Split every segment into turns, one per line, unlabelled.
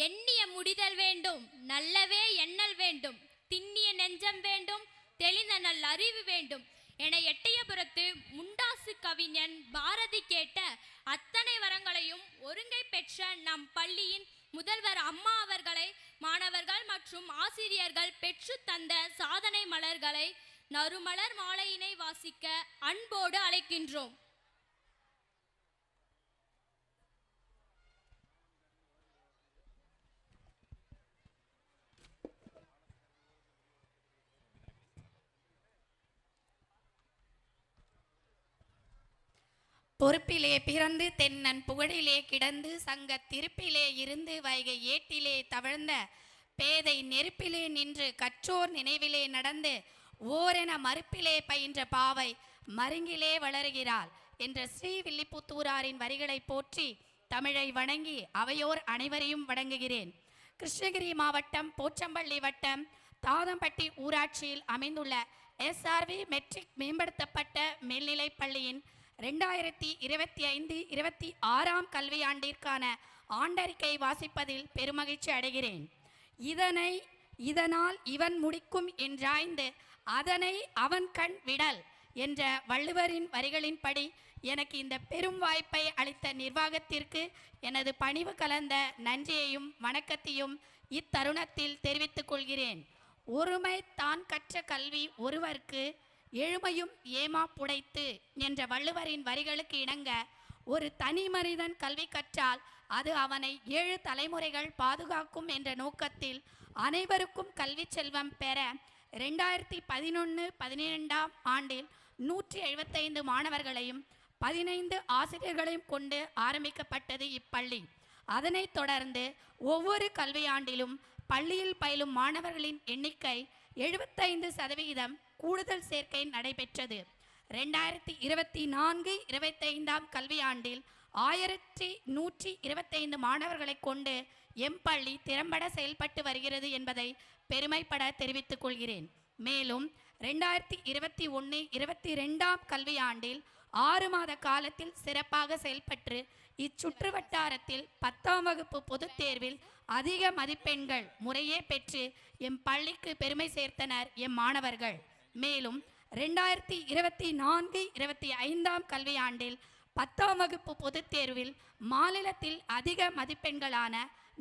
எண்ணிய முடிதல் வேண்டும், நல்லவே எண்ணல் வேண்டும், திண்ணிய நெஞ்சம் வேண்டும், தெளிந்த நல் அறிவு வேண்டும் என எட்டயபுரத்து முண்டாசு கவிஞன் பாரதி கேட்ட அத்தனை வரங்களையும் ஒருங்கை பெற்ற நம் பள்ளியின் முதல்வர் அம்மா அவர்களை மாணவர்கள் மற்றும் ஆசிரியர்கள் பெற்று தந்த சாதனை மலர்களை நறுமலர் மாலையினை வாசிக்க அன்போடு அழைக்கின்றோம்.
பொறுப்பிலே பிறந்து தென்னன் புகழிலே கிடந்து சங்க திருப்பிலே இருந்து வைகை ஏட்டிலே தவழ்ந்த பேதை நெருப்பிலே நின்று கற்றோர் நினைவிலே நடந்து ஓரென மறுப்பிலே பயின்ற பாவை மருங்கிலே வளருகிறாள் என்ற ஸ்ரீவில்லிபுத்தூராரின் வரிகளை போற்றி தமிழை வணங்கி அவையோர் அனைவரையும் வணங்குகிறேன். கிருஷ்ணகிரி மாவட்டம் போச்சம்பள்ளி வட்டம் தாதம்பட்டி ஊராட்சியில் அமைந்துள்ள SRV மெட்ரிக் மேம்படுத்தப்பட்ட மேல்நிலைப் பள்ளியின் 2025-26 கல்வியாண்டிற்கான ஆண்டறிக்கை வாசிப்பதில் பெருமகிழ்ச்சி அடைகிறேன். இதனால் இவன் முடிக்கும் என்றாய்ந்து அதனை அவன் கண் விடல் என்ற வள்ளுவரின் வரிகளின்படி எனக்கு இந்த பெரும் வாய்ப்பை அளித்த நிர்வாகத்திற்கு எனது பணிவு கலந்த நன்றியையும் வணக்கத்தையும் இத்தருணத்தில் தெரிவித்துக் கொள்கிறேன். ஒருமை தான் கற்ற கல்வி ஒருவர்க்கு எழுமையும் ஏமா புடைத்து என்ற வள்ளுவரின் வரிகளுக்கு இணங்க ஒரு தனி மனிதன் கல்வி கற்றால் அது அவனை 7 தலைமுறைகள் பாதுகாக்கும் என்ற நோக்கத்தில் அனைவருக்கும் கல்வி செல்வம் பெற 2011-12 ஆண்டில் 175 மாணவர்களையும் 15 ஆசிரியர்களையும் கொண்டு ஆரம்பிக்கப்பட்டது இப்பள்ளி. அதனைத் தொடர்ந்து ஒவ்வொரு கல்வியாண்டிலும் பள்ளியில் பயிலும் மாணவர்களின் எண்ணிக்கை 75% கூடுதல் சேர்க்கை நடைபெற்றது. 2024-25 கல்வியாண்டில் 1125 மாணவர்களை கொண்டு எம்பள்ளி திறம்பட செயல்பட்டு வருகிறது என்பதை பெருமைப்பட தெரிவித்துக் கொள்கிறேன். மேலும் 2021-22 கல்வியாண்டில் 6 மாத காலத்தில் சிறப்பாக செயல்பட்டு இச்சுற்று வட்டாரத்தில் 10ஆம் வகுப்பு பொதுத் தேர்வில் அதிக மதிப்பெண்கள் முறையே பெற்று எம் பள்ளிக்கு பெருமை சேர்த்தனர் எம் மாணவர்கள். மேலும் 2024-25 கல்வியாண்டில் 10ஆம் வகுப்பு பொதுத் தேர்வில் மாநிலத்தில் அதிக மதிப்பெண்களான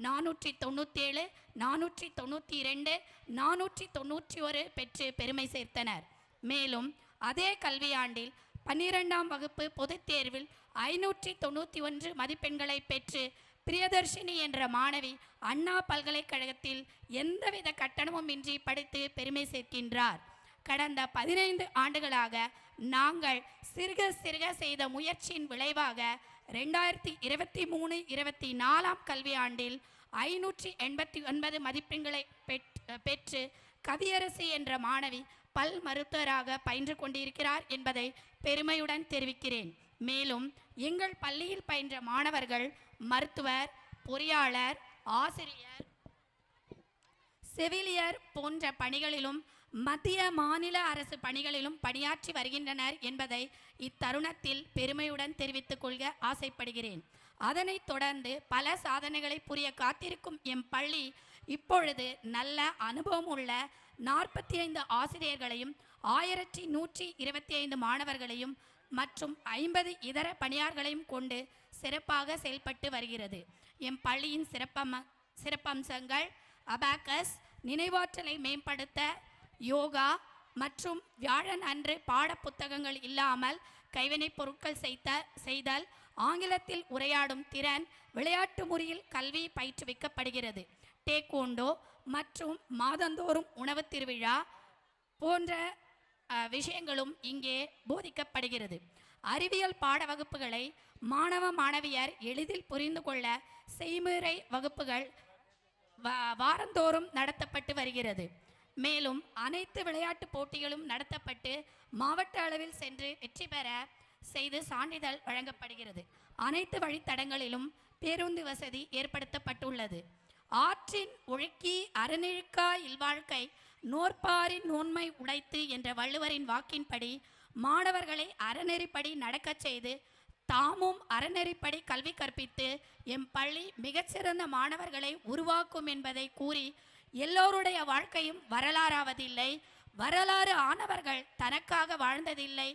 497, 492, 491 பெற்று பெருமை சேர்த்தனர். மேலும் அதே கல்வியாண்டில் 12ஆம் வகுப்பு பொதுத் தேர்வில் 591 மதிப்பெண்களை பெற்று பிரியதர்ஷினி என்ற மாணவி அண்ணா பல்கலைக்கழகத்தில் எந்தவித கட்டணமும் இன்றி படித்து பெருமை சேர்க்கின்றார். கடந்த 15 ஆண்டுகளாக நாங்கள் சிறுக சிறுக செய்த முயற்சியின் விளைவாக 2023-24 கல்வியாண்டில் 589 மதிப்பெண்களை பெற்று கவியரசி என்ற மாணவி பல் மருத்துவராக பயின்று கொண்டிருக்கிறார் என்பதை பெருமையுடன் தெரிவிக்கிறேன். மேலும் எங்கள் பள்ளியில் பயின்ற மாணவர்கள் மருத்துவர், பொறியாளர், ஆசிரியர், செவிலியர் போன்ற பணிகளிலும் மத்திய மாநில அரசு பணிகளிலும் பணியாற்றி வருகின்றனர் என்பதை இத்தருணத்தில் பெருமையுடன் தெரிவித்துக் கொள்க ஆசைப்படுகிறேன். அதனைத் தொடர்ந்து பல சாதனைகளை புரிய காத்திருக்கும் எம் பள்ளி இப்பொழுது நல்ல அனுபவம் உள்ள 45 ஆசிரியர்களையும் 1125 மாணவர்களையும் மற்றும் 50 இதர பணியாளர்களையும் கொண்டு சிறப்பாக செயல்பட்டு வருகிறது. எம் பள்ளியின் சிறப்பம்சங்கள் அபாக்கஸ், நினைவாற்றலை மேம்படுத்த யோகா மற்றும் வியாழன் அன்று பாட புத்தகங்கள் இல்லாமல் கைவினைப் பொருட்கள் செய்தல், ஆங்கிலத்தில் உரையாடும் திறன், விளையாட்டு முறையில் கல்வி பயிற்றுவிக்கப்படுகிறது. டேக்வோண்டோ மற்றும் மாதந்தோறும் உணவு திருவிழா போன்ற விஷயங்களும் இங்கே போதிக்கப்படுகிறது. அறிவியல் பாட வகுப்புகளை மாணவ மாணவியர் எளிதில் புரிந்து கொள்ள செய்முறை வகுப்புகள் வாரந்தோறும் நடத்தப்பட்டு வருகிறது. மேலும் அனைத்து விளையாட்டு போட்டிகளும் நடத்தப்பட்டு மாவட்ட அளவில் சென்று வெற்றி பெற செய்து சான்றிதழ் வழங்கப்படுகிறது. அனைத்து வழித்தடங்களிலும் பேருந்து வசதி ஏற்படுத்தப்பட்டுள்ளது. ஆற்றின் ஒழுக்கி அறநிழுக்கா இல்வாழ்க்கை நோற்பாரின் நோன்மை உடைத்து என்ற வள்ளுவரின் வாக்கின்படி மாணவர்களை அறநெறிப்படி நடக்கச் செய்து தாமும் அறநெறிப்படி கல்வி கற்பித்து எம் பள்ளி மிகச்சிறந்த மாணவர்களை உருவாக்கும் என்பதை கூறி, எல்லோருடைய வாழ்க்கையும் வரலாறாவதில்லை, வரலாறு ஆனவர்கள் தனக்காக வாழ்ந்ததில்லை,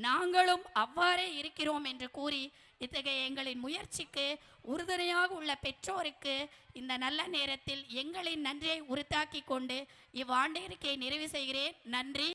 நாங்களும் அவ்வாறே இருக்கிறோம் என்று கூறி, இத்தகைய எங்களின் முயற்சிக்கு உறுதுணையாக உள்ள பெற்றோருக்கு இந்த நல்ல நேரத்தில் எங்களின் நன்றியை உறுத்தாக்கி கொண்டு இவ்வாண்டிற்கை நிறைவு செய்கிறேன். நன்றி.